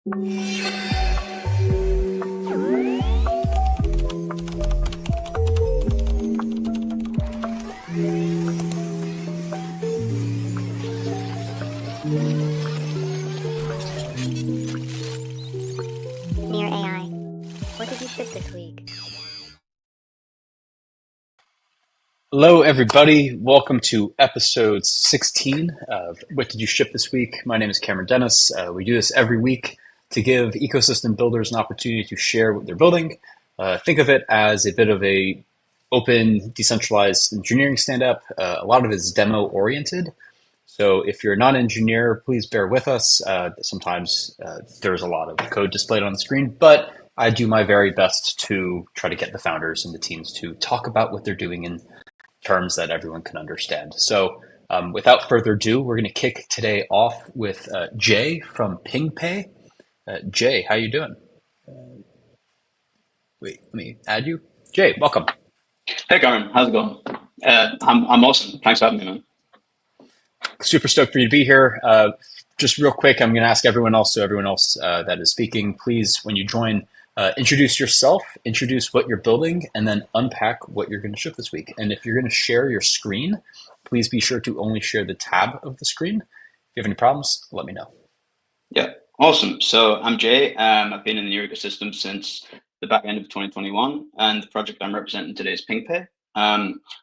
Near AI. What did you ship this week? Hello, everybody. Welcome to episode 16 of What Did You Ship This Week? My name is Cameron Dennis. We do this every week to give ecosystem builders an opportunity to share what they're building. Think of it as a bit of a open, decentralized engineering stand-up. A lot of it is demo-oriented. So if you're not an engineer, please bear with us. Sometimes there's a lot of code displayed on the screen, but I do my very best to try to get the founders and the teams to talk about what they're doing in terms that everyone can understand. So without further ado, we're going to kick today off with Jay from PingPay. Jay, how you doing? Wait, let me add you. Jay, welcome. Hey, Karen, how's it going? I'm awesome. Thanks for having me, man. Super stoked for you to be here. Just real quick, I'm going to ask everyone else, that is speaking, please, when you join, introduce yourself, introduce what you're building, and then unpack what you're going to ship this week. And if you're going to share your screen, please be sure to only share the tab of the screen. If you have any problems, let me know. Yeah, awesome. So I'm Jay. I've been in the ecosystem since the back end of 2021, and the project I'm representing today is PingPay.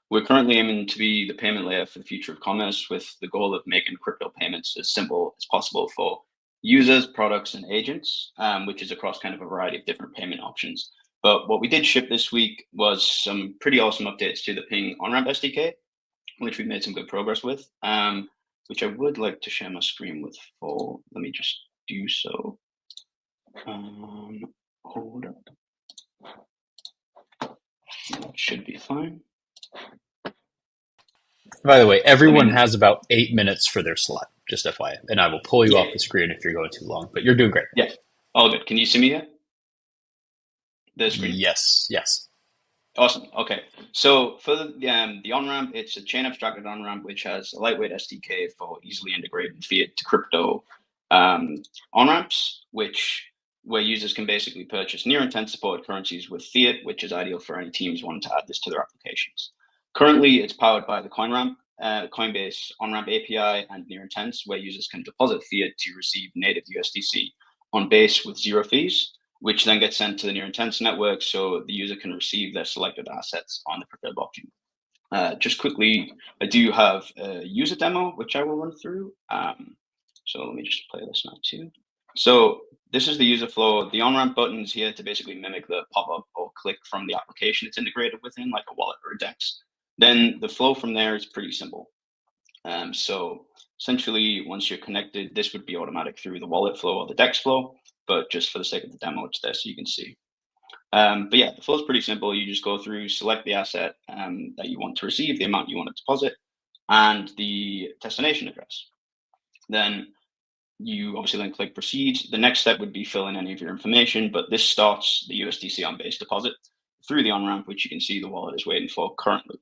We're currently aiming to be the payment layer for the future of commerce, with the goal of making crypto payments as simple as possible for users, products, and agents, which is across kind of a variety of different payment options. But what we did ship this week was some pretty awesome updates to the Ping on-ramp SDK, which we've made some good progress with, which I would like to share my screen with full. Let me just do so. Hold up. That should be fine. By the way, everyone has about 8 minutes for their slot, just FYI, and I will pull you off the screen if you're going too long, but you're doing great. Yeah, all good. Can you see me yet? The screen? Yes. Awesome. Okay. So for the on-ramp, it's a chain abstracted on-ramp, which has a lightweight SDK for easily integrating fiat to crypto on-ramps, where users can basically purchase near intent supported currencies with fiat, which is ideal for any teams wanting to add this to their applications. Currently, it's powered by the CoinRamp, Coinbase on-ramp API, and near intents, where users can deposit fiat to receive native USDC on Base with zero fees, which then gets sent to the near intents network so the user can receive their selected assets on the preferred blockchain. Just quickly, I do have a user demo, which I will run through. So let me just play this now too. So this is the user flow. The on-ramp button is here to basically mimic the pop-up or click from the application it's integrated within, like a wallet or a DEX. Then the flow from there is pretty simple. So essentially, once you're connected, this would be automatic through the wallet flow or the DEX flow, but just for the sake of the demo, it's there so you can see. But yeah, the flow is pretty simple. You just go through, select the asset that you want to receive, the amount you want to deposit, and the destination address. Then you obviously then click proceed. The next step would be fill in any of your information, but this starts the USDC on Base deposit through the on-ramp, which you can see the wallet is waiting for currently.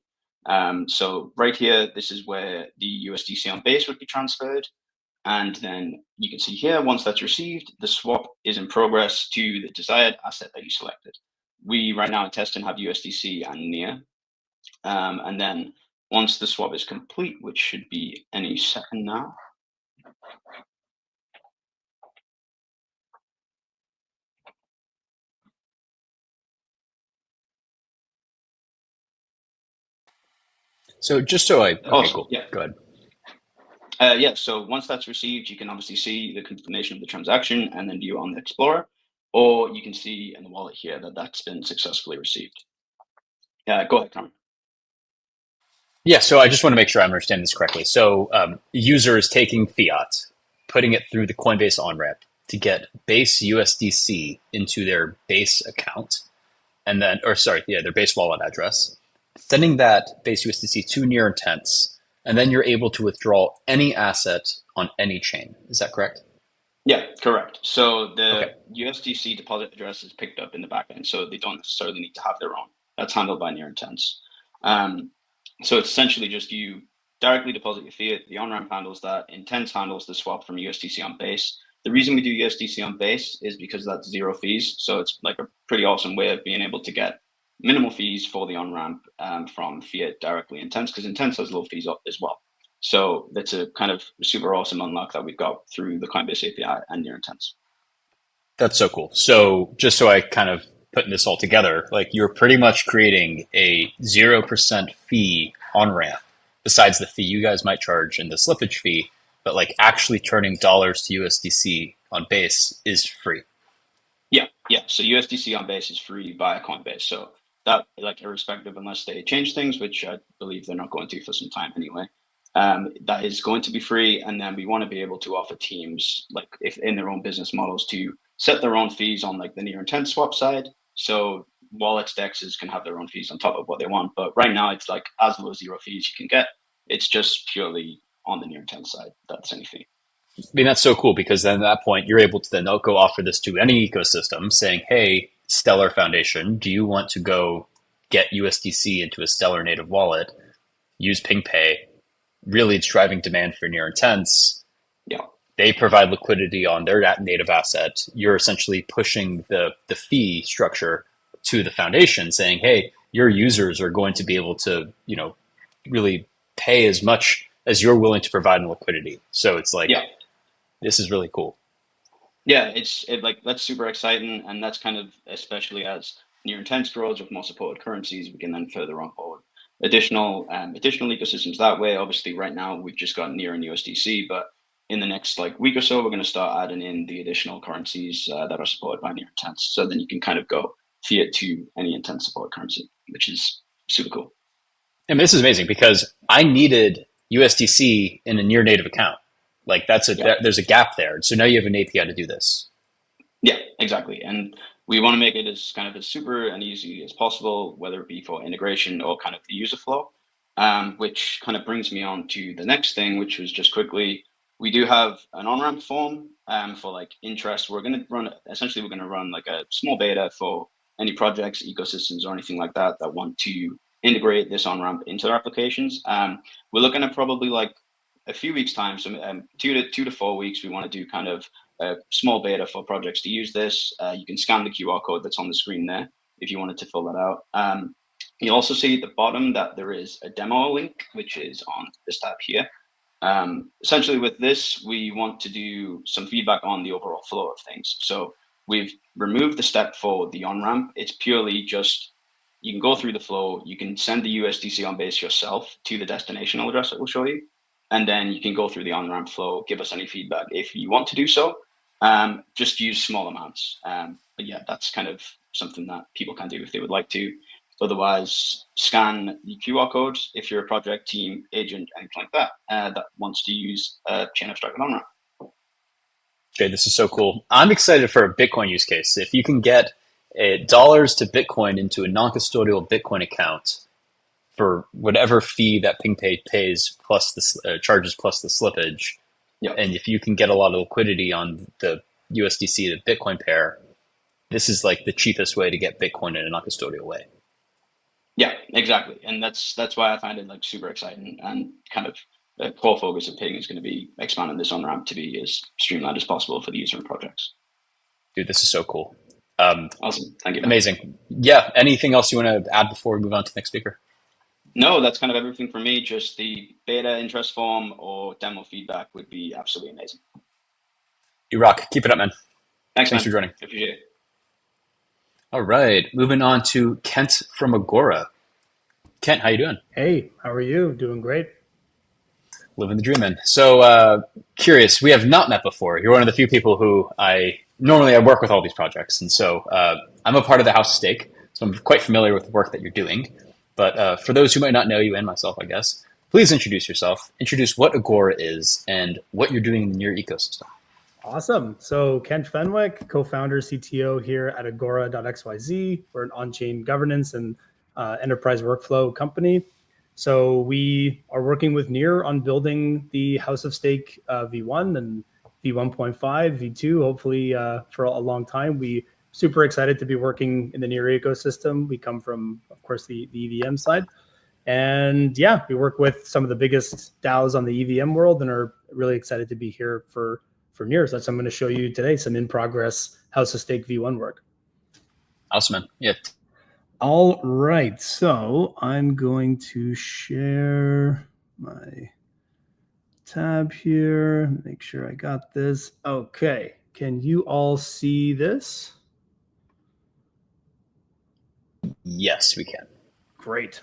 So right here, this is where the USDC on Base would be transferred. And then you can see here, once that's received, the swap is in progress to the desired asset that you selected. We right now in testing have USDC and NEAR. And then once the swap is complete, which should be any second now. So just so okay, awesome. Cool. Yeah. Go ahead. Yeah, so once that's received, you can obviously see the confirmation of the transaction and then view on the Explorer, or you can see in the wallet here that that's been successfully received. Yeah, go ahead, Cameron. Yeah, so I just want to make sure I understand this correctly. So the user is taking fiat, putting it through the Coinbase on-ramp to get base USDC into their base account, and then, their base wallet address, sending that base USDC to near intents, and then you're able to withdraw any asset on any chain. Is that correct? Yeah, correct. So the USDC deposit address is picked up in the backend, so they don't necessarily need to have their own. That's handled by near intents. So it's essentially just you directly deposit your fiat. The on-ramp handles that. Intents handles the swap from USDC on Base. The reason we do USDC on Base is because that's zero fees. So it's like a pretty awesome way of being able to get minimal fees for the on-ramp from fiat directly in Tense, because Tense has low fees up as well. So that's a kind of super awesome unlock that we've got through the Coinbase API and Near Intense. That's so cool. So just so I kind of putting this all together, like you're pretty much creating a 0% fee on ramp besides the fee you guys might charge and the slippage fee, but like actually turning dollars to USDC on Base is free. Yeah. So USDC on Base is free via Coinbase. So that, like, irrespective, unless they change things, which I believe they're not going to for some time anyway, that is going to be free. And then we want to be able to offer teams, like, if in their own business models, to set their own fees on like the Near Intent swap side. So wallets, dexes can have their own fees on top of what they want. But right now it's like as low as zero fees you can get. It's just purely on the Near Intent side that's any fee. I mean, that's so cool because then at that point, you're able to then go offer this to any ecosystem saying, hey, Stellar Foundation, do you want to go get USDC into a Stellar native wallet, use PingPay, really driving demand for Near Intents? Yeah. They provide liquidity on their native asset. You're essentially pushing the fee structure to the foundation saying, hey, your users are going to be able to, really pay as much as you're willing to provide in liquidity. So it's like, this is really cool. Yeah, that's super exciting, and that's kind of, especially as Near Intents grows with more supported currencies, we can then further onboard additional ecosystems that way. Obviously, right now we've just got Near and USDC, but in the next week or so, we're going to start adding in the additional currencies that are supported by Near Intents. So then you can kind of go fiat to any intent support currency, which is super cool. And this is amazing because I needed USDC in a Near native account. Like there's a gap there. So now you have an API to do this. Yeah, exactly. And we want to make it as kind of as super and easy as possible, whether it be for integration or kind of the user flow, which kind of brings me on to the next thing, which was just quickly, we do have an on-ramp form for like interest. We're going to run like a small beta for any projects, ecosystems, or anything like that want to integrate this on-ramp into their applications. We're looking at probably like a few weeks time, so 2 to 4 weeks, we want to do kind of a small beta for projects to use this. You can scan the QR code that's on the screen there if you wanted to fill that out. You'll also see at the bottom that there is a demo link, which is on this tab here. Essentially with this, we want to do some feedback on the overall flow of things. So we've removed the step for the on-ramp. It's purely just, you can go through the flow, you can send the USDC on Base yourself to the destinational address that we'll show you. And then you can go through the on-ramp flow, give us any feedback if you want to do so. Just use small amounts. But yeah, that's kind of something that people can do if they would like to. Otherwise, scan the QR code if you're a project, team, agent, anything like that, that wants to use a chain abstracted on-ramp. Okay, this is so cool. I'm excited for a Bitcoin use case. If you can get dollars to Bitcoin into a non-custodial Bitcoin account for whatever fee that PingPay pays plus the charges plus the slippage, and if you can get a lot of liquidity on the USDC to Bitcoin pair, this is like the cheapest way to get Bitcoin in a non-custodial way. Yeah, exactly, and that's why I find it like super exciting, and kind of the core focus of Ping is going to be expanding this on-ramp to be as streamlined as possible for the user and projects. Dude, this is so cool. Awesome, thank you. Amazing. Yeah, anything else you want to add before we move on to the next speaker? No, that's kind of everything for me. Just the beta interest form or demo feedback would be absolutely amazing. You rock. Keep it up, man. Thanks for joining. Appreciate it. All right, moving on to Kent from Agora. Kent, how you doing? Hey, how are you? Doing great. Living the dream, man. So curious, we have not met before. You're one of the few people who I work with all these projects. And so I'm a part of the House of Stake, so I'm quite familiar with the work that you're doing. But for those who might not know you and myself, I guess, please introduce yourself. Introduce what Agora is and what you're doing in the Near ecosystem. Awesome. So Kent Fenwick, co-founder, CTO here at Agora.xyz. We're an on-chain governance and enterprise workflow company. So we are working with Near on building the House of Stake V1 and V1.5, V2, hopefully for a long time. We super excited to be working in the Near ecosystem. We come from, of course, the EVM side. And yeah, we work with some of the biggest DAOs on the EVM world and are really excited to be here for for Near. So that's what I'm going to show you today, some in progress House of Stake V1 work. Awesome, man. Yeah. All right, so I'm going to share my tab here, make sure I got this. Okay, can you all see this? Yes, we can. Great.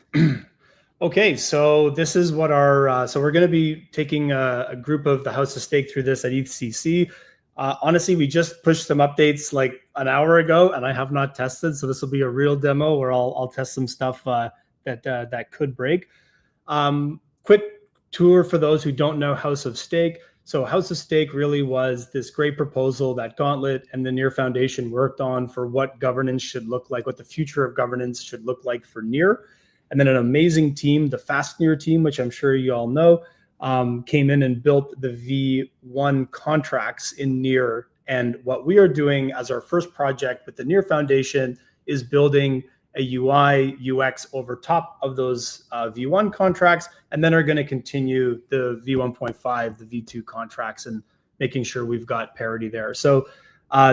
Okay, so this is what our, so we're going to be taking a group of the House of Stake through this at EthCC. Honestly, we just pushed some updates like an hour ago, and I have not tested. So this will be a real demo where I'll test some stuff that could break. Quick tour for those who don't know House of Stake. So House of Stake really was this great proposal that Gauntlet and the Near Foundation worked on for what governance should look like, what the future of governance should look like for Near. And then an amazing team, the Fast Near team, which I'm sure you all know, came in and built the V1 contracts in Near. And what we are doing as our first project with the Near Foundation is building a UI, UX over top of those V1 contracts, and then are going to continue the V1.5, the V2 contracts, and making sure we've got parity there. So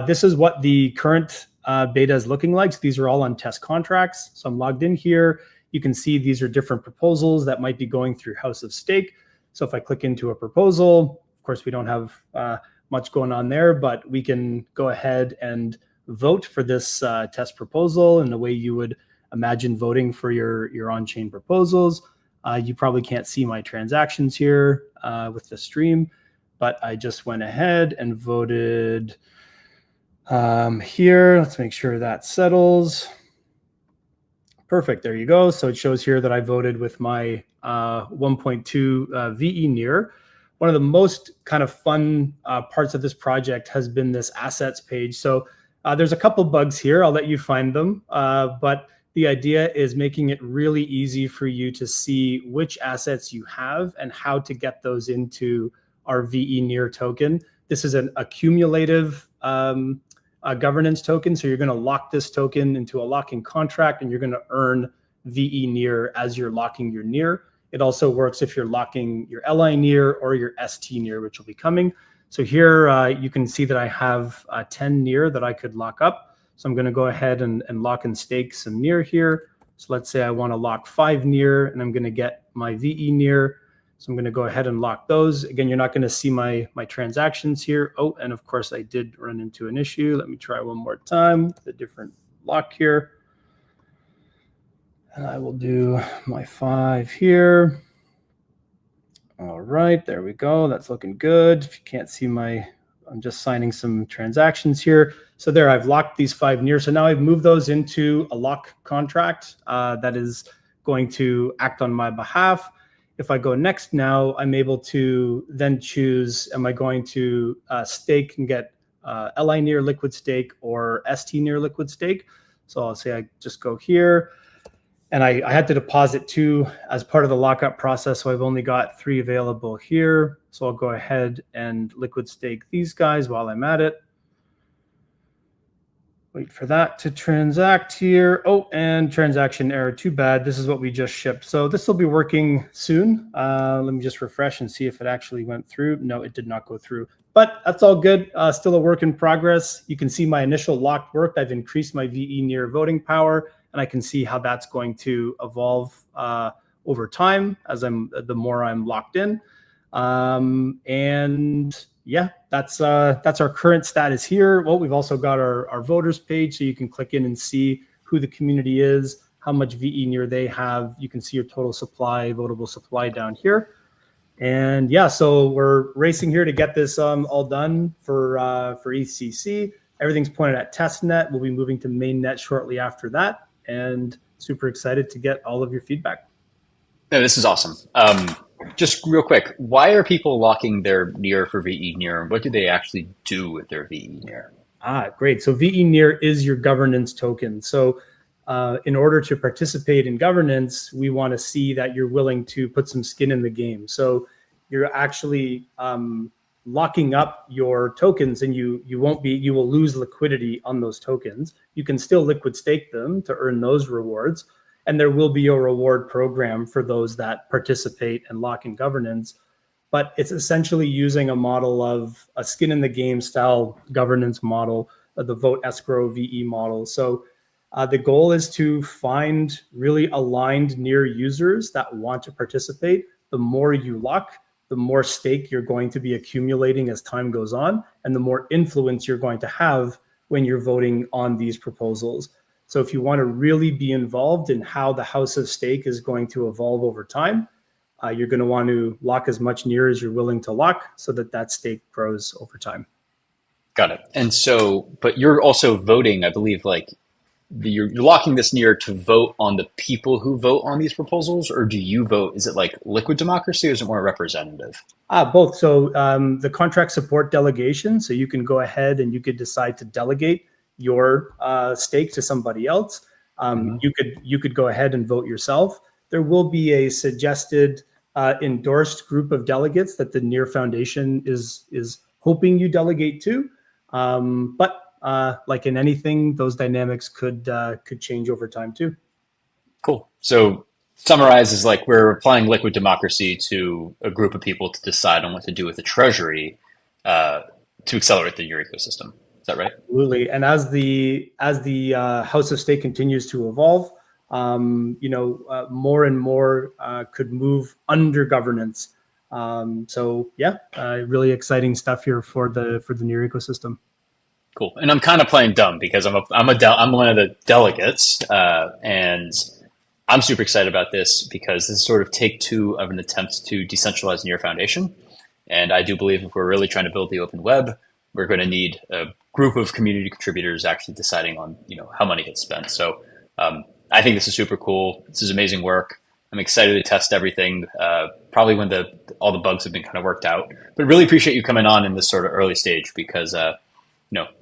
this is what the current beta is looking like. So these are all on test contracts. So I'm logged in here. You can see these are different proposals that might be going through House of Stake. So if I click into a proposal, of course, we don't have much going on there, but we can go ahead and vote for this test proposal in the way you would imagine voting for your on-chain proposals. You probably can't see my transactions here with the stream, but I just went ahead and voted here. Let's make sure that settles. Perfect, there you go. So it shows here that I voted with my 1.2 VE Near. One of the most kind of fun parts of this project has been this assets page. So there's a couple bugs here. I'll let you find them. But the idea is making it really easy for you to see which assets you have and how to get those into our VE Near token. This is an accumulative governance token. So you're going to lock this token into a locking contract, and you're going to earn VE Near as you're locking your Near. It also works if you're locking your LI Near or your ST Near, which will be coming. So here you can see that I have 10 Near that I could lock up. So I'm going to go ahead and lock and stake some Near here. So let's say I want to lock 5 Near, and I'm going to get my VE Near. So I'm going to go ahead and lock those. Again, you're not going to see my transactions here. Oh, and of course I did run into an issue. Let me try one more time with a different lock here. And I will do my 5 here. All right, there we go. That's looking good. If you can't see I'm just signing some transactions here. So there, I've locked these 5 Near. So now I've moved those into a lock contract that is going to act on my behalf. If I go next now, I'm able to then choose, am I going to stake and get LI Near liquid stake or ST Near liquid stake? So I'll say I just go here. And I had to deposit 2 as part of the lockup process, so I've only got 3 available here. So I'll go ahead and liquid stake these guys while I'm at it. Wait for that to transact here. Oh, and transaction error, too bad. This is what we just shipped. So this will be working soon. Let me just refresh and see if it actually went through. No, it did not go through. But that's all good. Still a work in progress. You can see my initial locked worked. I've increased my VE Near voting power, and I can see how that's going to evolve over time as the more I'm locked in. And yeah, that's our current status here. Well, we've also got our voters page, so you can click in and see who the community is, how much VE Near they have. You can see your total supply, votable supply down here. And yeah, so we're racing here to get this all done for EthCC. Everything's pointed at testnet. We'll be moving to mainnet shortly after that, and super excited to get all of your feedback. No, this is awesome. Just real quick, why are people locking their Near for VE Near? What do they actually do with their VE Near? Great. So VE Near is your governance token. So in order to participate in governance, we want to see that you're willing to put some skin in the game. So you're actually locking up your tokens, and you will lose liquidity on those tokens. You can still liquid stake them to earn those rewards. And there will be a reward program for those that participate and lock in governance. but it's essentially using a model of a skin in the game style governance model, the vote escrow VE model. So the goal is to find really aligned near users that want to participate. The more you lock, the more stake you're going to be accumulating as time goes on, and the more influence you're going to have when you're voting on these proposals. So if you want to really be involved in how the House of Stake is going to evolve over time, you're going to want to lock as much near as you're willing to lock so that that stake grows over time. Got it. And so, but you're also voting, I believe, like you're locking this near to vote on the people who vote on these proposals, or do you vote? Is it like liquid democracy, or is it more representative? Both. So the contract support delegation, so you can go ahead and you could decide to delegate your stake to somebody else. You could go ahead and vote yourself. There will be a suggested endorsed group of delegates that the Near Foundation is hoping you delegate to. But like in anything, those dynamics could change over time too. Cool. So summarize is like we're applying liquid democracy to a group of people to decide on what to do with the treasury to accelerate the Near ecosystem. Is that right? Absolutely. And as the House of Stake continues to evolve, more and more could move under governance. So yeah, really exciting stuff here for the Near ecosystem. Cool. And I'm kind of playing dumb because I'm one of the delegates, and I'm super excited about this because this is sort of take two of an attempt to decentralize Near Foundation. And I do believe if we're really trying to build the open web, we're going to need a group of community contributors actually deciding on, how money gets spent. So I think this is super cool. This is amazing work. I'm excited to test everything, probably when all the bugs have been kind of worked out. But really appreciate you coming on in this sort of early stage because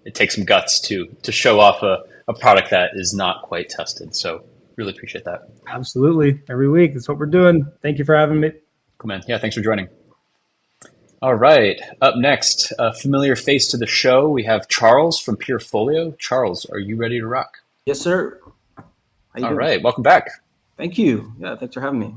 it takes some guts to show off a product that is not quite tested. So really appreciate that. Absolutely. Every week. That's what we're doing. Thank you for having me. Cool, man. Yeah, thanks for joining. All right. Up next, a familiar face to the show. We have Charles from PeerFolio. Charles, are you ready to rock? Yes, sir. All right. Welcome back. Thank you. Yeah, thanks for having me.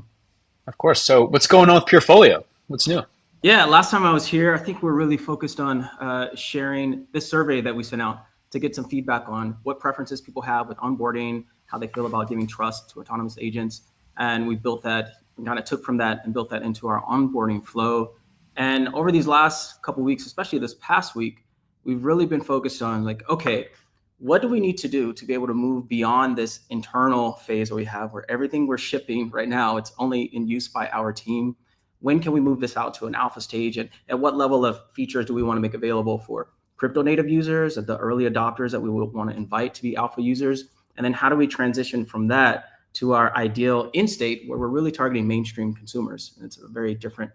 Of course. So what's going on with PeerFolio? What's new? Yeah, last time I was here, I think we're really focused on sharing this survey that we sent out to get some feedback on what preferences people have with onboarding, how they feel about giving trust to autonomous agents. And we built that, kind of took from that and built that into our onboarding flow. And over these last couple of weeks, especially this past week, we've really been focused on okay, what do we need to do to be able to move beyond this internal phase that we have where everything we're shipping right now, it's only in use by our team. When can we move this out to an alpha stage? And at what level of features do we want to make available for crypto native users, the early adopters that we would want to invite to be alpha users? And then how do we transition from that to our ideal end state where we're really targeting mainstream consumers? And it's a very different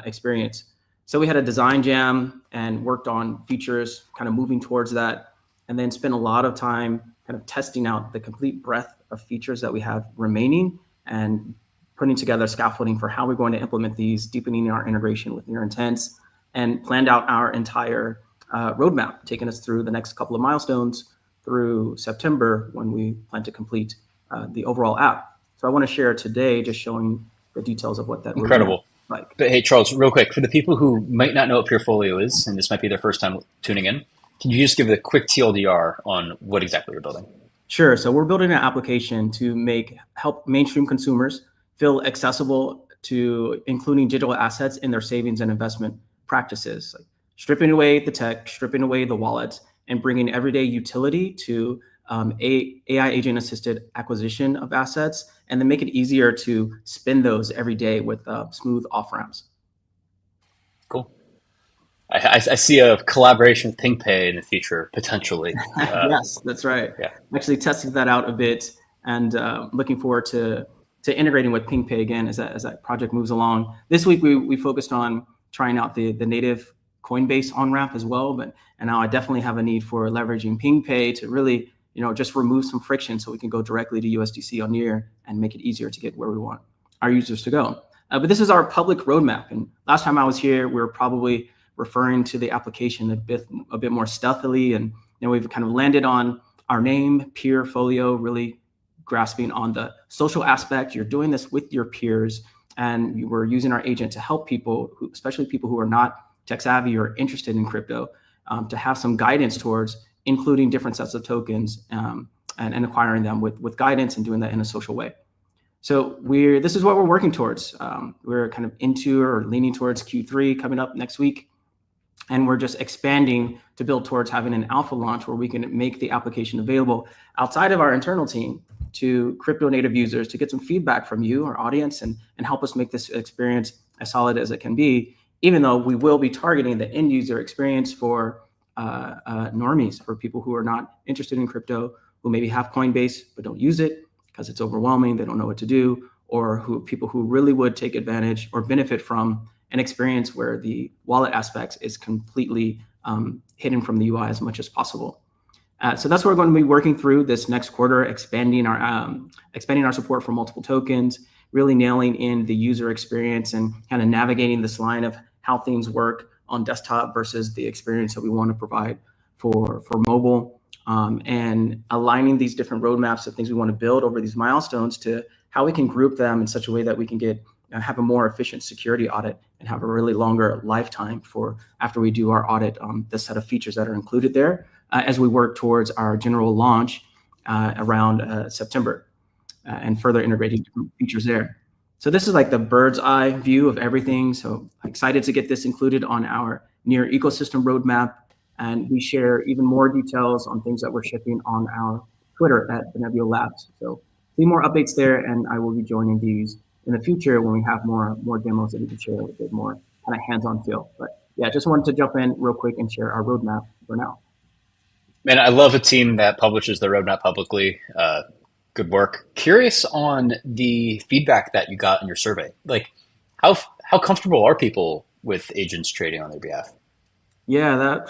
experience. So we had a design jam and worked on features, kind of moving towards that, and then spent a lot of time kind of testing out the complete breadth of features that we have remaining and putting together scaffolding for how we're going to implement these, deepening our integration with Near Intents, and planned out our entire roadmap, taking us through the next couple of milestones through September when we plan to complete the overall app. So I want to share today just showing the details of what that incredible. Like. But hey, Charles, real quick, for the people who might not know what PeerFolio is, and this might be their first time tuning in, can you just give a quick TLDR on what exactly you're building? Sure. So we're building an application to help mainstream consumers feel accessible to including digital assets in their savings and investment practices, like stripping away the tech, stripping away the wallets, and bringing everyday utility to AI agent assisted acquisition of assets, and then make it easier to spend those every day with smooth off ramps. Cool. I see a collaboration with PingPay in the future, potentially. Yes, that's right. Yeah. I'm actually testing that out a bit and looking forward to integrating with PingPay again as that project moves along. This week, we focused on trying out the native Coinbase on-ramp as well, and now I definitely have a need for leveraging PingPay to really just remove some friction so we can go directly to USDC on Near and make it easier to get where we want our users to go. But this is our public roadmap. And last time I was here, we were probably referring to the application a bit more stealthily. And we've kind of landed on our name, PeerFolio, really grasping on the social aspect. You're doing this with your peers. And we're using our agent to help people, especially people who are not tech savvy or interested in crypto, to have some guidance towards including different sets of tokens and acquiring them with guidance and doing that in a social way. So this is what we're working towards. We're kind of into or leaning towards Q3 coming up next week. And we're just expanding to build towards having an alpha launch where we can make the application available outside of our internal team to crypto native users to get some feedback from you, our audience, and help us make this experience as solid as it can be, even though we will be targeting the end user experience for normies, for people who are not interested in crypto, who maybe have Coinbase but don't use it because it's overwhelming, they don't know what to do, or people who really would take advantage or benefit from an experience where the wallet aspects is completely hidden from the UI as much as possible. So that's what we're going to be working through this next quarter, expanding our support for multiple tokens, really nailing in the user experience and kind of navigating this line of how things work on desktop versus the experience that we want to provide for mobile, and aligning these different roadmaps of things we want to build over these milestones to how we can group them in such a way that we can have a more efficient security audit and have a really longer lifetime for after we do our audit on the set of features that are included there as we work towards our general launch around September and further integrating different features there. So this is like the bird's eye view of everything. So excited to get this included on our near ecosystem roadmap. And we share even more details on things that we're shipping on our Twitter at Benevio Labs. So see more updates there, and I will be joining these in the future when we have more demos that we can share with a bit more kind of hands-on feel. But yeah, just wanted to jump in real quick and share our roadmap for now. Man, I love a team that publishes their roadmap publicly. Good work. Curious on the feedback that you got in your survey. Like, how comfortable are people with agents trading on their behalf? Yeah,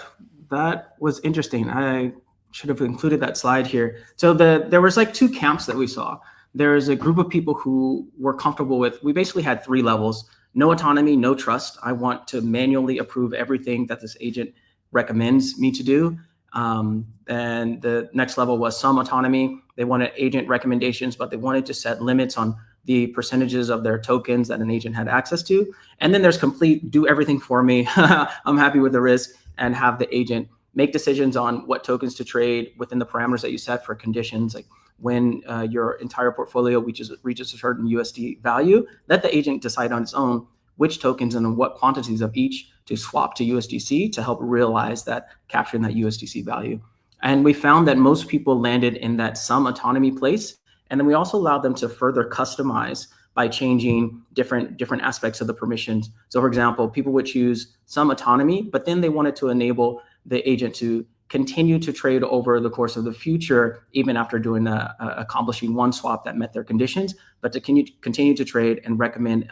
that was interesting. I should have included that slide here. So there was like two camps that we saw. There's a group of people who were comfortable with, we basically had three levels: no autonomy, no trust. I want to manually approve everything that this agent recommends me to do. And the next level was some autonomy. They wanted agent recommendations, but they wanted to set limits on the percentages of their tokens that an agent had access to. And then there's complete do everything for me. I'm happy with the risk, and have the agent make decisions on what tokens to trade within the parameters that you set for conditions. Like when your entire portfolio reaches a certain USD value, let the agent decide on its own which tokens and what quantities of each to swap to USDC to help realize that, capturing that USDC value. And we found that most people landed in that some autonomy place. And then we also allowed them to further customize by changing different aspects of the permissions. So for example, people would choose some autonomy, but then they wanted to enable the agent to continue to trade over the course of the future, even after doing accomplishing one swap that met their conditions, but to continue to trade and recommend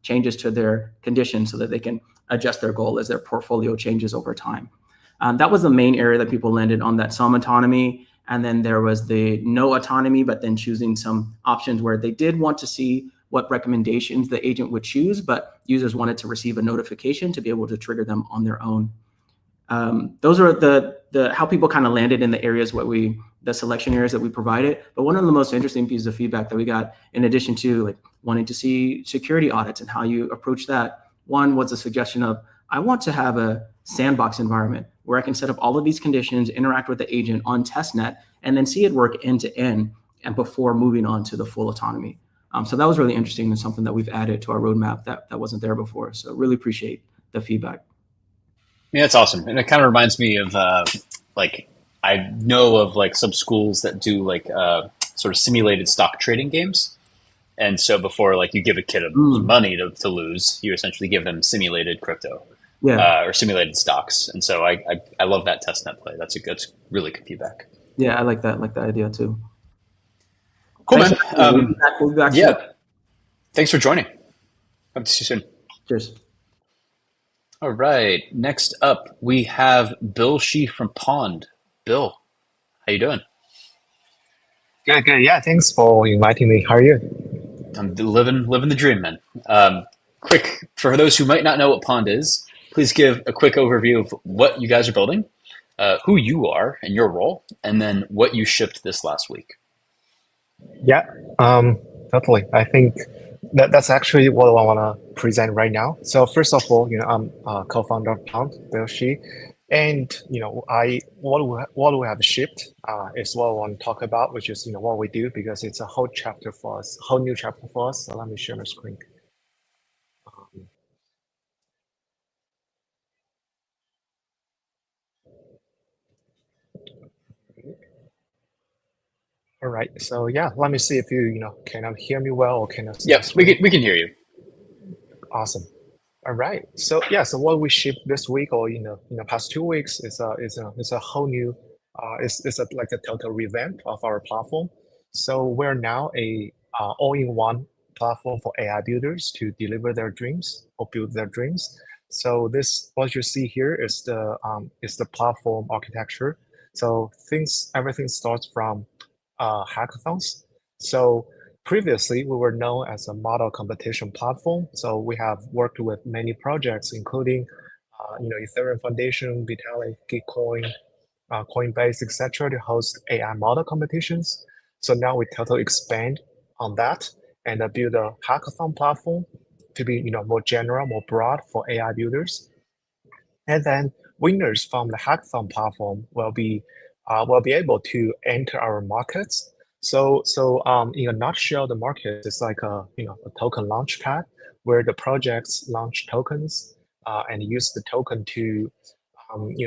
changes to their conditions so that they can adjust their goal as their portfolio changes over time. That was the main area that people landed on, that some autonomy. And then there was the no autonomy, but then choosing some options where they did want to see what recommendations the agent would choose, but users wanted to receive a notification to be able to trigger them on their own. Those are the how people kind of landed in the areas the selection areas that we provided. But one of the most interesting pieces of feedback that we got, in addition to like wanting to see security audits and how you approach that, one was a suggestion of, I want to have a sandbox environment where I can set up all of these conditions, interact with the agent on testnet, and then see it work end to end, and before moving on to the full autonomy. So that was really interesting and something that we've added to our roadmap that wasn't there before. So really appreciate the feedback. Yeah, that's awesome. And it kind of reminds me of like, I know of like some schools that do like sort of simulated stock trading games. And so before like you give a kid money to lose, you essentially give them simulated crypto or simulated stocks. And so I love that testnet play. That's really good feedback. Yeah, I like that idea too. Cool, man. We'll be back yeah. soon. Thanks for joining. Hope to see you soon. Cheers. All right. Next up, we have Bill Shih from Pond. Bill, how you doing? Good. Yeah, thanks for inviting me. How are you? I'm living the dream, man. Quick, for those who might not know what Pond is, please give a quick overview of what you guys are building, who you are and your role, and then what you shipped this last week. Yeah, totally. I think that's actually what I want to present right now. So first of all, I'm co-founder of Pound, Bill Shi, and what we have shipped is what I want to talk about, which is what we do, because it's a whole chapter for us, whole new chapter for us. So let me share my screen. All right. So yeah, let me see if you can hear me well or can see my Yes, we screen. can hear you. Awesome. All right. So yeah, so what we shipped this week or past 2 weeks is a whole new like a total revamp of our platform. So we're now a all-in-one platform for AI builders to deliver their dreams or build their dreams. So this what you see here is the platform architecture. So everything starts from hackathons. So previously, we were known as a model competition platform. So we have worked with many projects, including Ethereum Foundation, Vitalik, Gitcoin, Coinbase, etc., to host AI model competitions. So now we totally expand on that and build a hackathon platform to be more general, more broad for AI builders. And then winners from the hackathon platform will be able to enter our markets. So in a nutshell, the market is like a token launchpad where the projects launch tokens and use the token to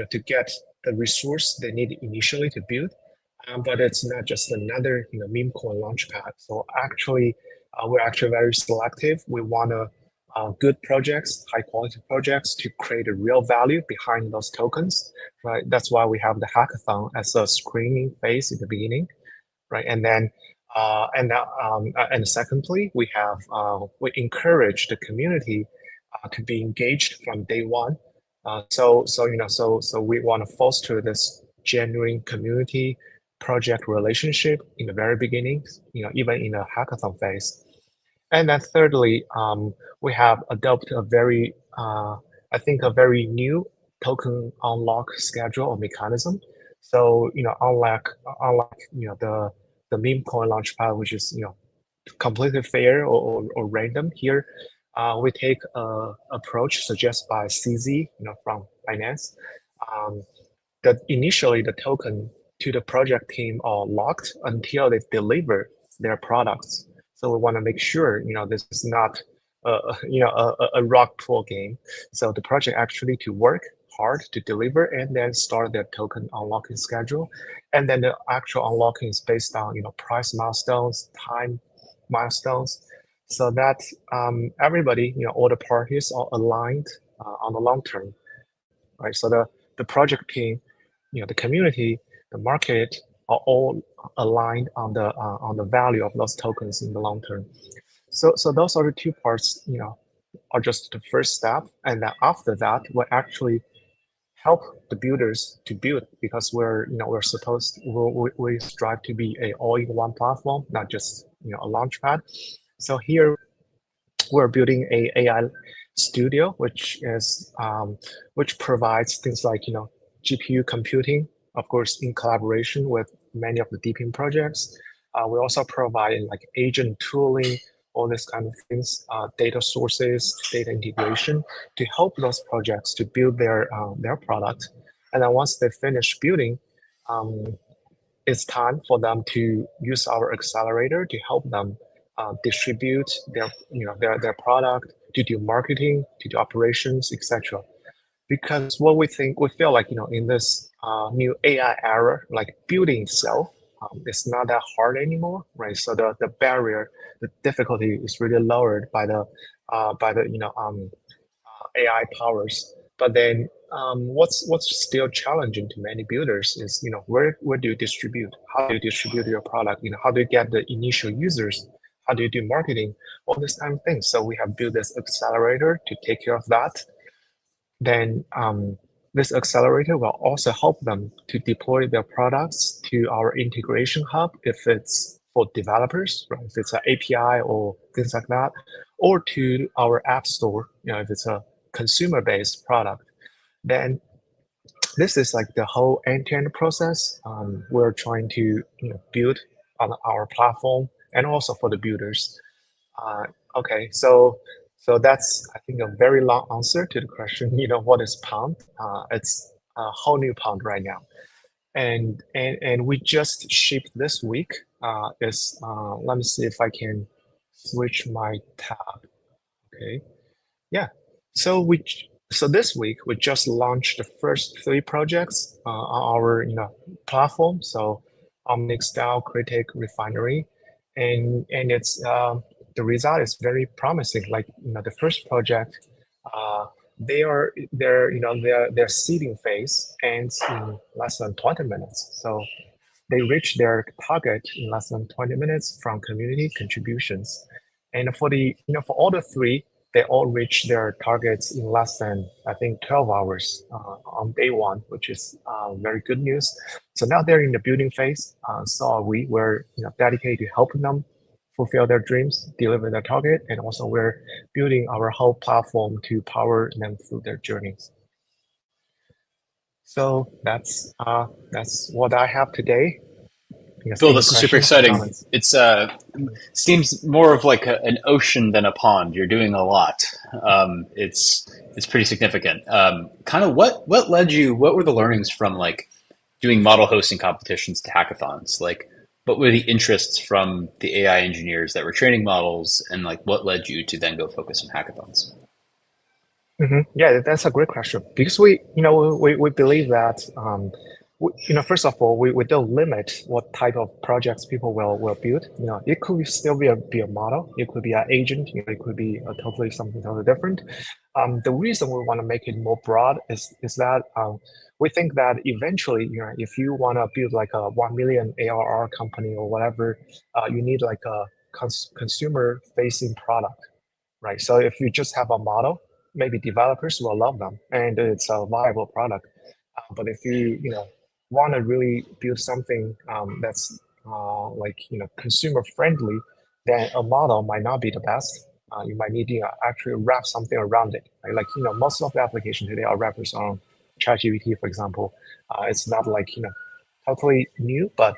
to get the resource they need initially to build. But it's not just another meme coin launchpad. So actually, we're actually very selective. We want to good projects, high quality projects to create a real value behind those tokens, right? That's why we have the hackathon as a screening phase in the beginning, right? And then, and secondly, we encourage the community to be engaged from day one. So we want to foster this genuine community project relationship in the very beginning, even in a hackathon phase. And then thirdly, we have adopted I think a very new token unlock schedule or mechanism. So, unlike the meme coin launchpad, which is, completely fair or random here, we take a approach suggested by CZ, from Binance, that initially the token to the project team are locked until they deliver their products. So we want to make sure, this is not a rock pool game. So the project actually to work hard to deliver and then start their token unlocking schedule. And then the actual unlocking is based on, price milestones, time milestones, so that everybody, all the parties are aligned on the long term, right? So the project team, the community, the market are all aligned on the value of those tokens in the long term. So those are the two parts, are just the first step, and then after that, we actually help the builders to build, because we strive to be a all-in-one platform, not just a launchpad. So here we're building a AI studio, which provides things like GPU computing, of course, in collaboration with many of the Deepin projects. We also provide like agent tooling, all these kind of things, data sources, data integration to help those projects to build their product. And then once they finish building, it's time for them to use our accelerator to help them distribute their product, to do marketing, to do operations, etc. Because what we feel like in this new AI era, like building itself, it's not that hard anymore, right? So the barrier, the difficulty is really lowered by the AI powers. But then what's still challenging to many builders is where do you distribute? How do you distribute your product? How do you get the initial users? How do you do marketing? All this kind of things. So we have built this accelerator to take care of that. Then this accelerator will also help them to deploy their products to our integration hub if it's for developers, right? If it's an API or things like that, or to our app store, if it's a consumer-based product. Then this is like the whole end-to-end process we're trying to build on our platform, and also for the builders. Okay, so that's, I think, a very long answer to the question. What is Pound? It's a whole new Pound right now, and we just shipped this week. Let me see if I can switch my tab. Okay, yeah. So this week we just launched the first 3 projects on our platform. So Omnix, DAO, Critic, Refinery, and it's the result is very promising. Like the first project, their seeding phase ends in less than 20 minutes. So they reach their target in less than 20 minutes from community contributions. And for all the 3, they all reach their targets in less than, I think, 12 hours on day 1, which is very good news. So now they're in the building phase. So we're dedicated to helping them fulfill their dreams, deliver their target, and also we're building our whole platform to power them through their journeys. So that's what I have today. Phil, this is super exciting. It's seems more of like an ocean than a pond. You're doing a lot. It's pretty significant. Kind of what led you? What were the learnings from like doing model hosting competitions to hackathons? Like, what were the interests from the AI engineers that were training models, and like what led you to then go focus on hackathons? Yeah, that's a great question, because we believe that first of all, we don't limit what type of projects people will build. It could still be a model, it could be an agent, it could be something totally different. The reason we want to make it more broad is that we think that eventually, if you want to build like a 1 million ARR company or whatever, you need like a consumer facing product, right? So if you just have a model, maybe developers will love them and it's a viable product. But if you want to really build something that's consumer friendly, then a model might not be the best. You might need to actually wrap something around it. Right? Like most of the applications today are wrappers on ChatGPT, for example. It's not like totally new, but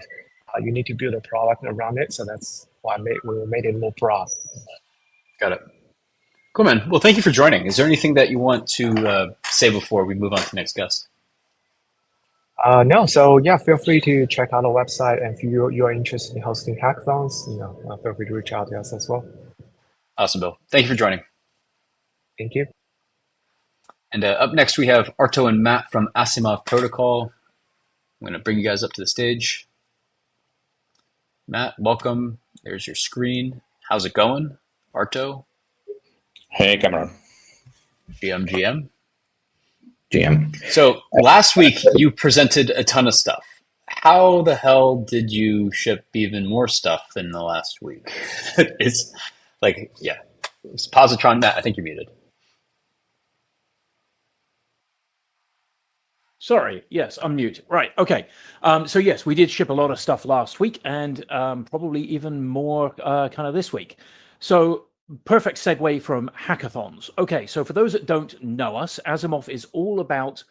you need to build a product around it. So that's why we made it more broad. Got it. Cool, man. Well, thank you for joining. Is there anything that you want to say before we move on to the next guest? No. So yeah, feel free to check out our website, and if you are interested in hosting hackathons, feel free to reach out to us as well. Awesome, Bill. Thank you for joining. Thank you. And up next, we have Arto and Matt from Asimov Protocol. I'm going to bring you guys up to the stage. Matt, welcome. There's your screen. How's it going, Arto? Hey, Cameron. GM. So last week you presented a ton of stuff. How the hell did you ship even more stuff in the last week? It's like, yeah. It's Positron. Matt, I think you're muted. Sorry. Yes, unmute. Right. Okay. So yes, we did ship a lot of stuff last week, and probably even more kind of this week. So perfect segue from hackathons. Okay. So for those that don't know us, Asimov is all about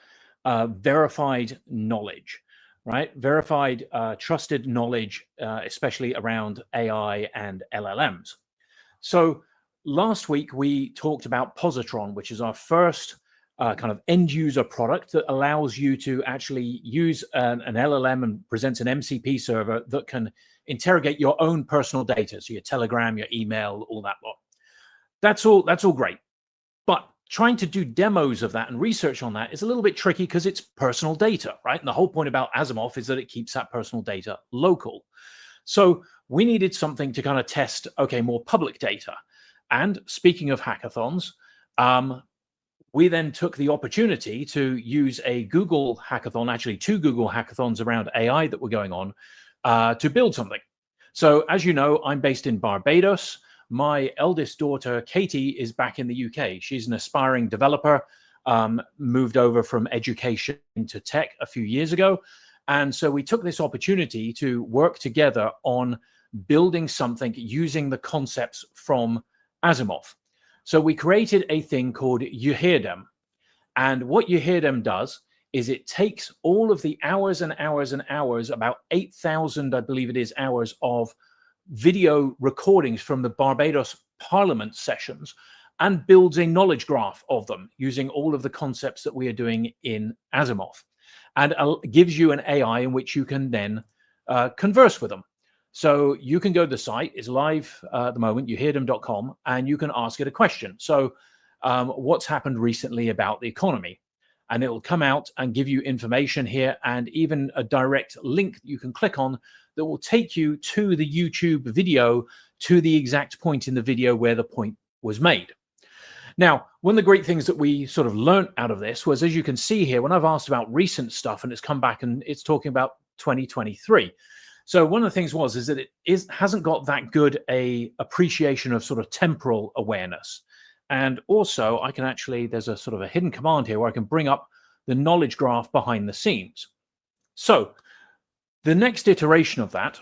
verified knowledge, right? Verified, trusted knowledge, especially around AI and LLMs. So last week we talked about Positron, which is our first kind of end user product that allows you to actually use an LLM and presents an MCP server that can interrogate your own personal data. So your Telegram, your email, all that lot. That's all great. But trying to do demos of that and research on that is a little bit tricky because it's personal data, right? And the whole point about Asimov is that it keeps that personal data local. So we needed something to kind of test, okay, more public data. And speaking of hackathons, we then took the opportunity to use a Google hackathon, actually 2 Google hackathons around AI that were going on to build something. So as you know, I'm based in Barbados. My eldest daughter, Katie, is back in the UK. She's an aspiring developer, moved over from education to tech a few years ago. And so we took this opportunity to work together on building something using the concepts from Asimov. So we created a thing called Uheardem. And what Uheardem does is it takes all of the hours and hours and hours, about 8,000, I believe it is, hours of video recordings from the Barbados Parliament sessions and builds a knowledge graph of them using all of the concepts that we are doing in Asimov, and gives you an AI in which you can then converse with them. So you can go to the site, it's live at the moment, youheardem.com, and you can ask it a question. So what's happened recently about the economy? And it will come out and give you information here, and even a direct link that you can click on that will take you to the YouTube video, to the exact point in the video where the point was made. Now, one of the great things that we sort of learned out of this was, as you can see here, when I've asked about recent stuff and it's come back and it's talking about 2023. So one of the things is that it hasn't got that good a appreciation of sort of temporal awareness. And also I can actually, there's a sort of a hidden command here where I can bring up the knowledge graph behind the scenes. So the next iteration of that,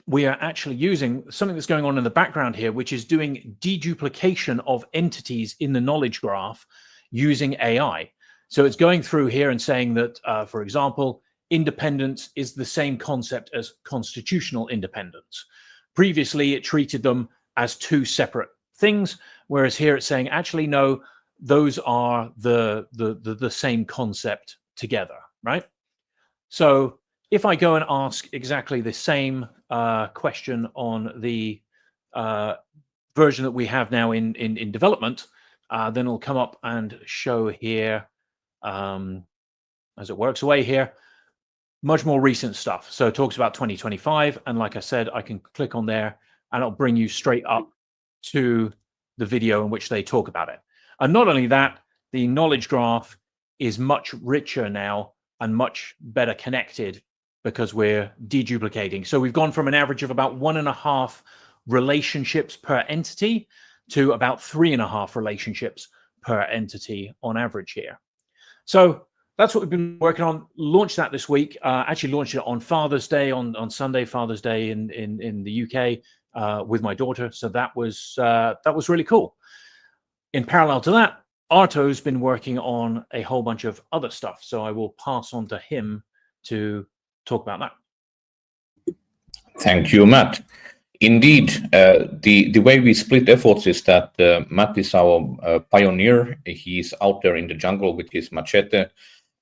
we are actually using something that's going on in the background here, which is doing deduplication of entities in the knowledge graph using AI. So it's going through here and saying that, for example, independence is the same concept as constitutional independence. Previously, it treated them as two separate things, whereas here it's saying, actually, no, those are the same concept together, right? So if I go and ask exactly the same question on the version that we have now in development, then it'll come up and show here, as it works away here, much more recent stuff. So it talks about 2025. And like I said, I can click on there and it'll bring you straight up to the video in which they talk about it. And not only that, the knowledge graph is much richer now and much better connected because we're deduplicating. So we've gone from an average of about 1.5 relationships per entity to about 3.5 relationships per entity on average here. So that's what we've been working on. Launched that this week. Actually launched it on Father's Day, on Sunday, Father's Day in the UK with my daughter. So that was really cool. In parallel to that, Arto's been working on a whole bunch of other stuff. So I will pass on to him to talk about that. Thank you, Matt. Indeed, the way we split efforts is that Matt is our pioneer. He's out there in the jungle with his machete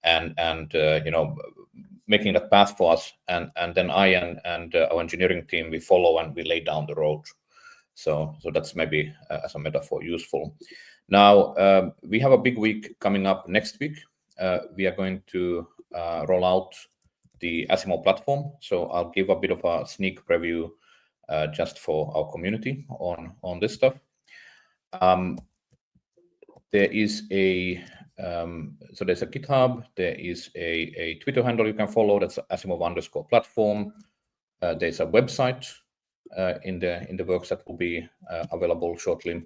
and you know, making that path for us. And then I and our engineering team, we follow and we lay down the road. So that's maybe as a metaphor useful. Now, we have a big week coming up next week. We are going to roll out the Asimov platform. So I'll give a bit of a sneak preview just for our community on this stuff. There is a so there's a GitHub. There is a Twitter handle you can follow. That's Asimov_platform. There's a website in the works that will be available shortly.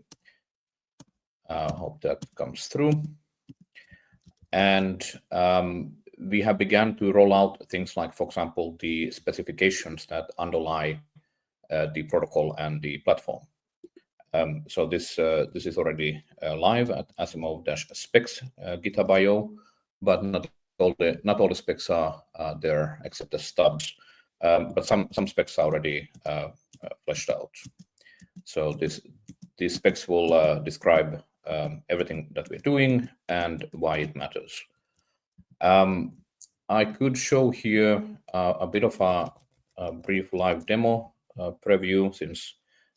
Hope that comes through. And we have begun to roll out things like, for example, the specifications that underlie the protocol and the platform. So this is already live at Asimov-specs GitHub IO, but not all the specs are there except the stubs. But some specs are already fleshed out. So these specs will describe everything that we're doing and why it matters. I could show here a bit of a brief live demo preview, since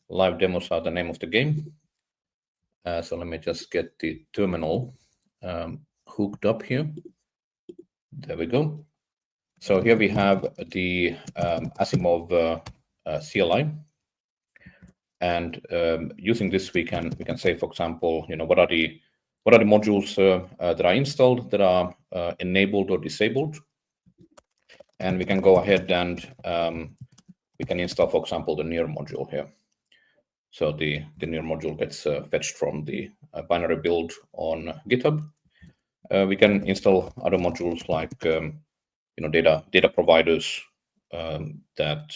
live demos are the name of the game. So let me just get the terminal hooked up here. There we go. So here we have the Asimov CLI. And using this, we can say, for example, you know, what are the modules that are installed, that are enabled or disabled, and we can go ahead and we can install, for example, the NEAR module here. So the NEAR module gets fetched from the binary build on GitHub. We can install other modules like you know, data providers that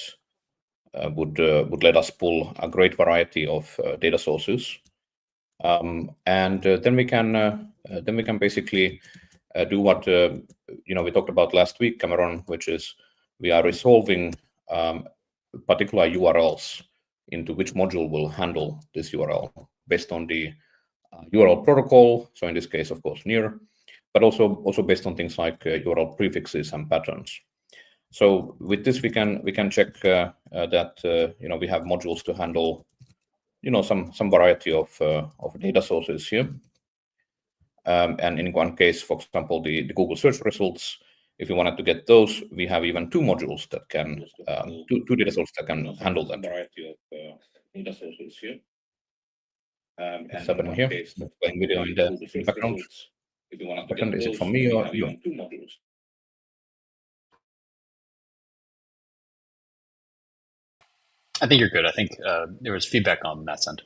would let us pull a great variety of data sources, and then we can basically do what you know, we talked about last week, Cameron, which is we are resolving particular URLs into which module will handle this URL based on the URL protocol. So in this case, of course, near, but also based on things like URL prefixes and patterns. So with this, we can check that we have modules to handle some variety of data sources here. And in one case, for example, the Google search results, if you wanted to get those, we have even two modules that can, two data sources that can handle that variety of data sources here. What's happening here? Playing video in the background. If you want to get those, is it from me or you? Two modules. I think you're good. I think there was feedback on that end.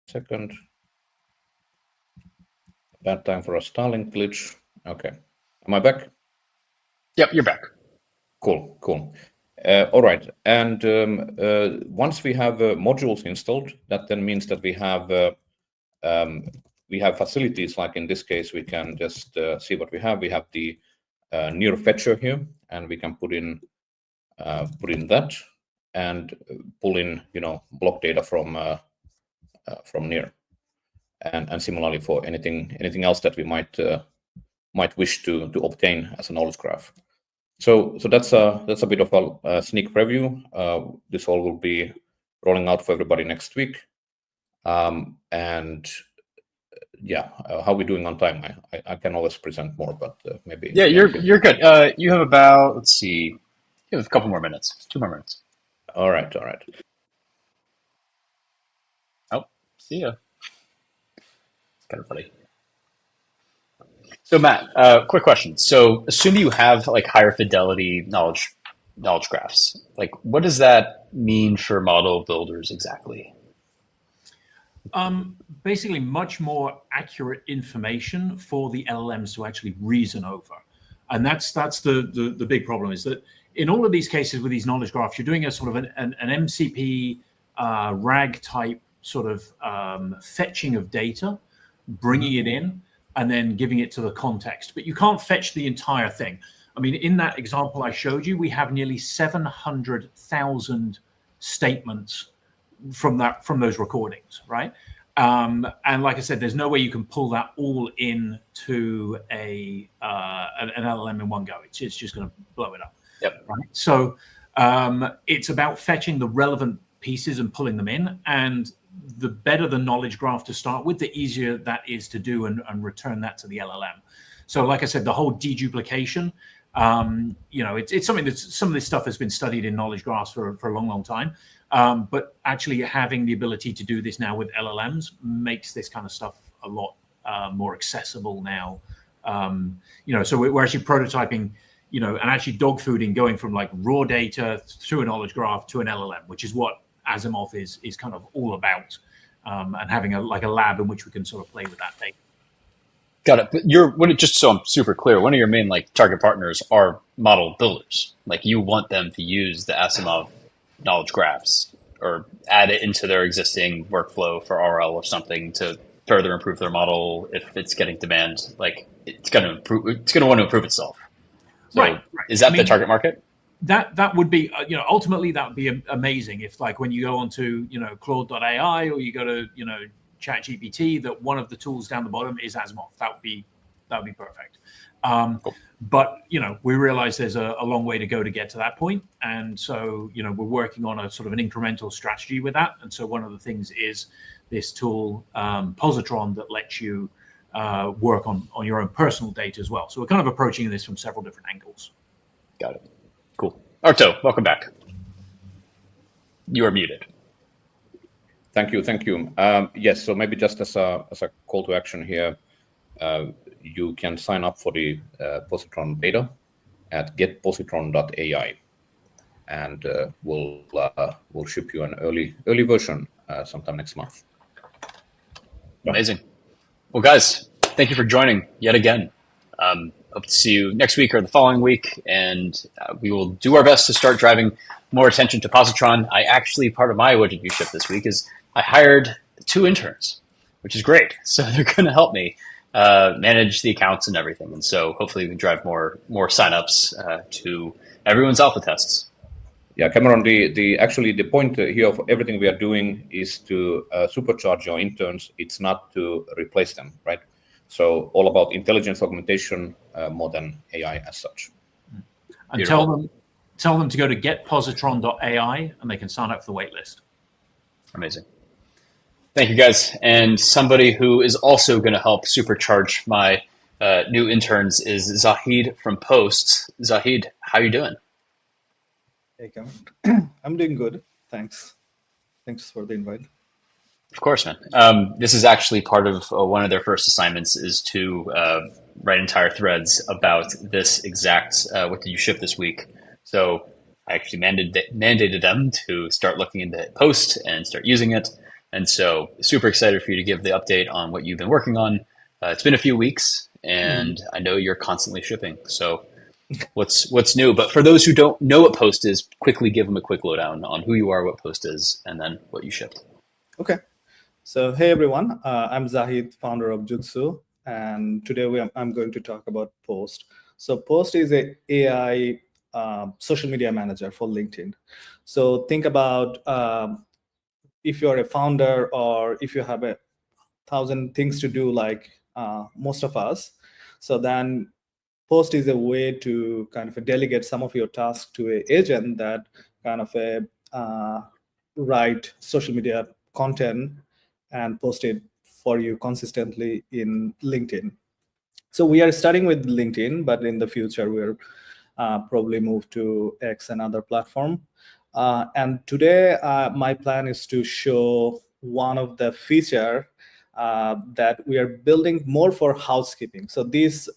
Second. Bad time for a Starlink glitch. Okay. Am I back? Yep, you're back. Cool. All right. And once we have modules installed, that then means that we have facilities. Like in this case, we can just see what we have. We have the near fetcher here, and we can put in that and pull in block data from near. And similarly for anything else that we might wish to obtain as a knowledge graph. So that's a bit of a sneak preview. This all will be rolling out for everybody next week. And yeah, how are we doing on time? I can always present more, but maybe. Yeah, you're good. You have about, let's see, you have a couple more minutes, 2 more minutes. All right. Oh, see ya. Kind of funny. So Matt, quick question. So assume you have like higher fidelity knowledge graphs. Like, what does that mean for model builders exactly? Basically, much more accurate information for the LLMs to actually reason over, and that's the big problem. Is that in all of these cases with these knowledge graphs, you're doing a sort of an MCP RAG type sort of fetching of data, bringing it in, and then giving it to the context. But you can't fetch the entire thing. I mean, in that example I showed you, we have nearly 700,000 statements from those recordings, right? And like I said, there's no way you can pull that all into an LLM in one go. It's just going to blow it up. Yep. Right. So it's about fetching the relevant pieces and pulling them in, and the better the knowledge graph to start with, the easier that is to do and return that to the LLM. So like I said, the whole deduplication, it's something that some of this stuff has been studied in knowledge graphs for a long time. But actually having the ability to do this now with LLMs makes this kind of stuff a lot more accessible now. So we're actually prototyping, and actually dog fooding, going from like raw data through a knowledge graph to an LLM, which is what Asimov is kind of all about, and having a lab in which we can sort of play with that data. Got it. But just so I'm super clear, one of your main like target partners are model builders. Like you want them to use the Asimov knowledge graphs or add it into their existing workflow for RL or something to further improve their model if it's getting demand. Like it's going to improve. It's going to want to improve itself. So right. Is that the target market? That would be, ultimately that would be amazing if, like, when you go onto, Claude.ai or you go to, ChatGPT, that one of the tools down the bottom is Asimov. That would be perfect. Cool. But, we realize there's a long way to go to get to that point. And so, we're working on a sort of an incremental strategy with that. And so one of the things is this tool, Positron, that lets you work on your own personal data as well. So we're kind of approaching this from several different angles. Got it. Cool. Arto, welcome back. You are muted. Thank you. Yes, so maybe just as a call to action here, you can sign up for the Positron beta at getpositron.ai, and we'll ship you an early version sometime next month. Amazing. Well, guys, thank you for joining yet again. Hope to see you next week or the following week, and we will do our best to start driving more attention to Positron. Part of my what did you ship this week is I hired 2 interns, which is great. So they're going to help me manage the accounts and everything. And so hopefully we can drive more signups to everyone's alpha tests. Yeah, Cameron, actually the point here of everything we are doing is to supercharge your interns. It's not to replace them, right? So all about intelligence augmentation more than AI as such. And tell them to go to getpositron.ai and they can sign up for the waitlist. Amazing. Thank you, guys. And somebody who is also going to help supercharge my new interns is Zahid from Post. Zahid, how you doing? Hey, Cameron. I'm doing good. Thanks. Thanks for the invite. Of course, man. This is actually part of one of their first assignments is to write entire threads about this exact what did you ship this week. So I actually mandated them to start looking into Post and start using it. And so super excited for you to give the update on what you've been working on. It's been a few weeks and I know you're constantly shipping. So what's new? But for those who don't know what Post is, quickly give them a quick lowdown on who you are, what Post is, and then what you shipped. Okay. So, hey, everyone. I'm Zahid, founder of Jutsu. And today I'm going to talk about Post. So Post is a AI social media manager for LinkedIn. So think about if you're a founder or if you have 1,000 things to do like most of us. So then Post is a way to kind of delegate some of your tasks to an agent that kind of write social media content and post it for you consistently in LinkedIn. So we are starting with LinkedIn, but in the future we'll probably move to X and other platform. And today my plan is to show one of the feature that we are building more for housekeeping. So this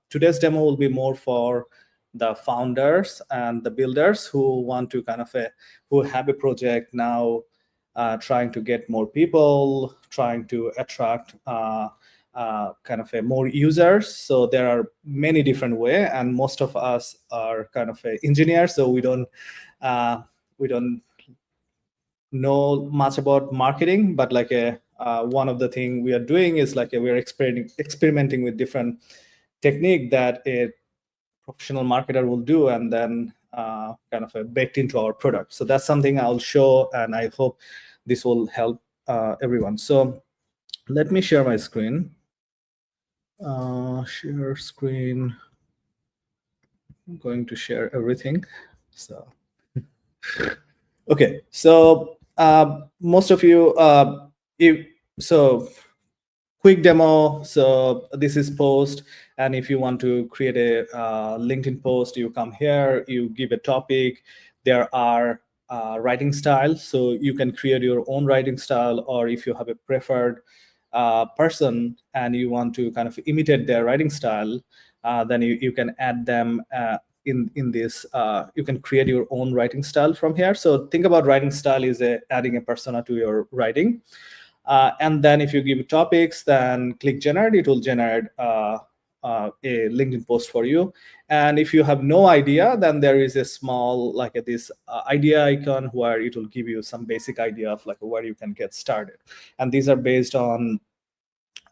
today's demo will be more for the founders and the builders who want to kind of who have a project now, trying to get more people, trying to attract kind of more users. So there are many different ways, and most of us are kind of engineers, so we don't know much about marketing. But like one of the things we are doing is like we're experimenting with different technique that a professional marketer will do, and then kind of baked into our product. So that's something I'll show, and I hope this will help everyone. So let me share my screen. Share screen. I'm going to share everything. So, okay. So most of you, quick demo. So this is Post, and if you want to create a LinkedIn post, you come here, you give a topic. There are writing style, so you can create your own writing style, or if you have a preferred person and you want to kind of imitate their writing style, then you can add them in this. You can create your own writing style from here. So think about writing style is adding a persona to your writing. And then if you give topics, then click generate, it will generate a LinkedIn post for you. And if you have no idea, then there is a small like this idea icon where it will give you some basic idea of like where you can get started. And these are based on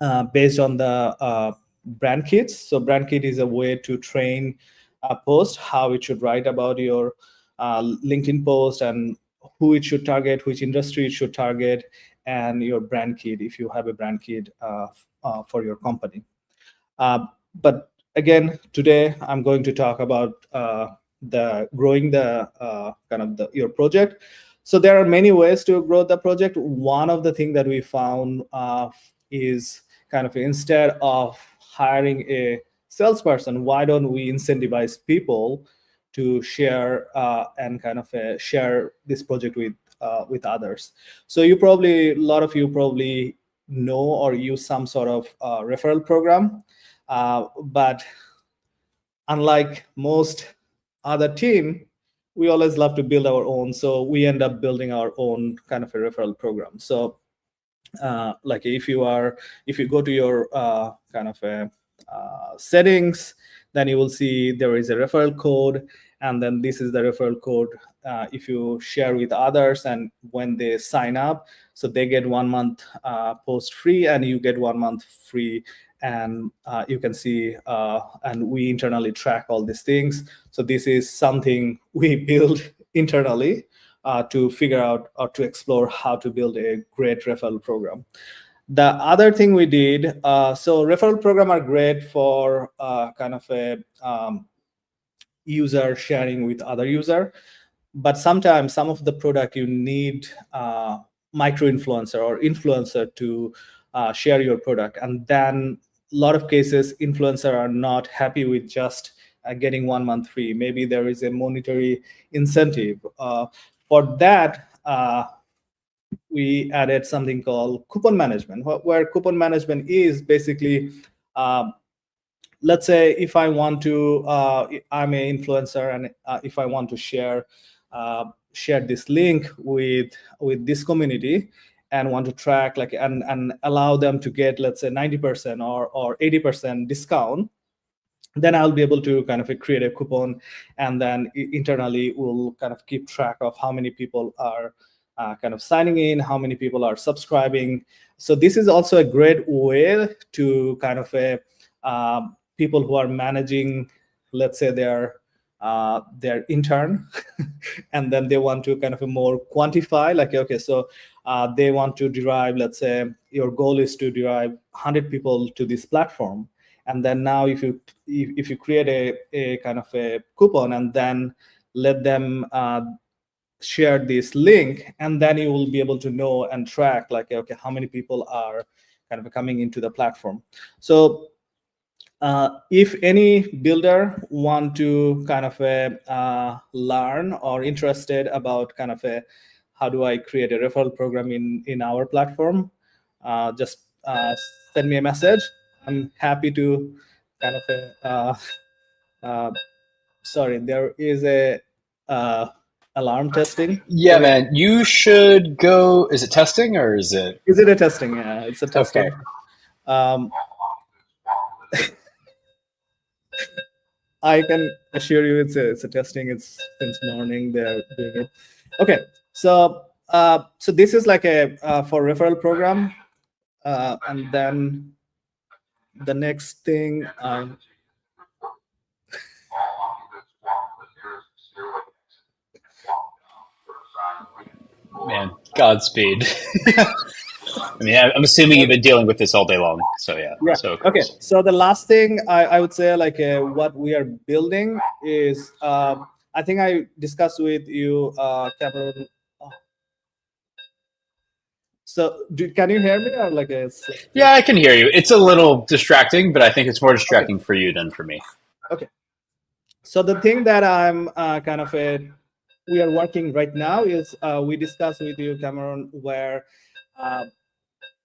the brand kits. So brand kit is a way to train a post how it should write about your LinkedIn post and who it should target, which industry it should target, and your brand kit if you have a brand kit for your company. But again, today I'm going to talk about growing your project. So there are many ways to grow the project. One of the things that we found is kind of instead of hiring a salesperson, why don't we incentivize people to share and kind of share this project with others? So a lot of you probably know or use some sort of referral program. But unlike most other team, we always love to build our own. So we end up building our own kind of a referral program. So like if you go to your kind of settings, then you will see there is a referral code. And then this is the referral code if you share with others, and when they sign up, so they get 1 month post free and you get 1 month free. And you can see, and we internally track all these things. So this is something we build internally to figure out or to explore how to build a great referral program. The other thing we did, so referral program are great for kind of a user sharing with other user, but sometimes some of the product you need micro influencer or influencer to share your product, and then a lot of cases influencer are not happy with just getting 1 month free. Maybe there is a monetary incentive. For that, we added something called coupon management, where coupon management is basically, let's say if I want to, I'm an influencer, and if I want to share this link with this community and want to track and allow them to get, let's say, 90% or 80% discount, then I'll be able to kind of create a coupon, and then internally we'll kind of keep track of how many people are kind of signing in, how many people are subscribing. So this is also a great way to kind of people who are managing, let's say, their intern, and then they want to kind of more quantify, like, okay, so they want to derive, let's say your goal is to derive 100 people to this platform. And then now if you create a kind of a coupon and then let them share this link, and then you will be able to know and track, like, okay, how many people are kind of coming into the platform. So if any builder want to kind of learn or interested about kind of how do I create a referral program in our platform, just send me a message. I'm happy to kind of sorry, there is a alarm testing. Yeah, man, you should go. Is it testing or is it? Is it a testing? Yeah, it's a testing. Okay. I can assure you it's a testing. It's since morning they're doing it. Okay, so so this is like a for referral program, and then the next thing Man, Godspeed. I mean, I'm assuming you've been dealing with this all day long, so yeah. Yeah. So Okay. So the last thing I would say, like, what we are building is, I think I discussed with you, Cameron. So can you hear me, or like it's? Yeah, I can hear you. It's a little distracting, but I think it's more distracting for you than for me. Okay. So the thing that I'm kind of we are working right now is we discussed with you, Cameron, where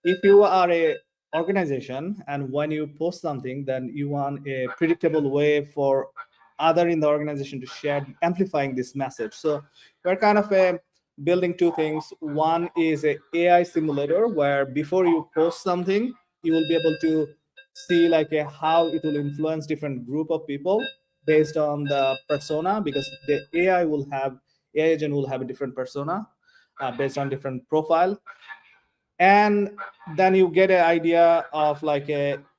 if you are a organization and when you post something, then you want a predictable way for other in the organization to share, amplifying this message. So we're kind of building two things. One is a AI simulator where before you post something, you will be able to see like how it will influence different group of people based on the persona, because the AI agent will have a different persona based on different profile. And then you get an idea of like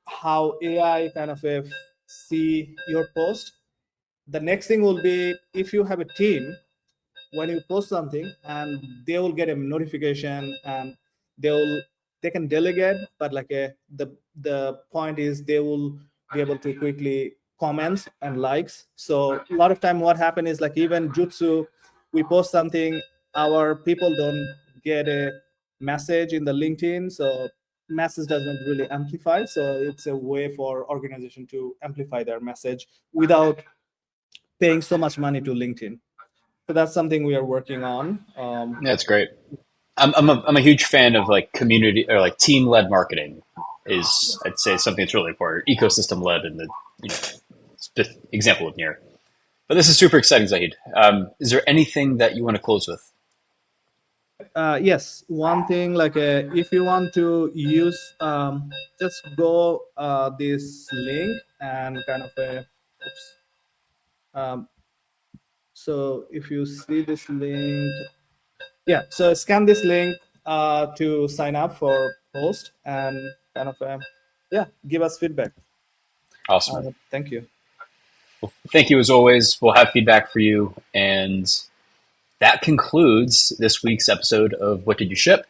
how AI kind of see your post. The next thing will be if you have a team, when you post something, and they will get a notification, and they can delegate, but like the point is they will be able to quickly comments and likes. So a lot of time what happen is like even Jutsu, we post something, our people don't get a message in the LinkedIn, so message doesn't really amplify. So it's a way for organization to amplify their message without paying so much money to LinkedIn. So that's something we are working on. That's great. I'm a huge fan of like community or like team led marketing. Is I'd say something that's really important. Ecosystem led in the example of Near. But this is super exciting, Zahid. Is there anything that you want to close with? Yes, one thing, like if you want to use, just go this link and kind of so if you see this link, yeah, so scan this link to sign up for post and kind of yeah, give us feedback. Awesome. Thank you. Well, thank you as always. We'll have feedback for you, and that concludes this week's episode of What Did You Ship?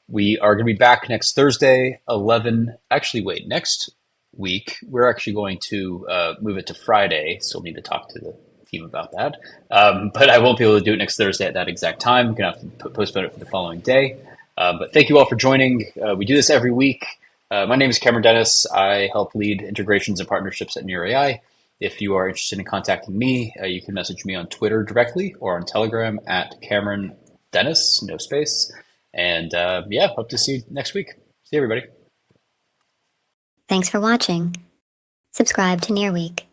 We are going to be back next Thursday, 11. Actually, wait, next week, we're actually going to move it to Friday. So we'll need to talk to the team about that. But I won't be able to do it next Thursday at that exact time. We're going to have to postpone it for the following day. But thank you all for joining. We do this every week. My name is Cameron Dennis. I help lead integrations and partnerships at Near AI. If you are interested in contacting me, you can message me on Twitter directly or on Telegram at Cameron Dennis, no space. And yeah, hope to see you next week. See you, everybody. Thanks for watching. Subscribe to Near Week.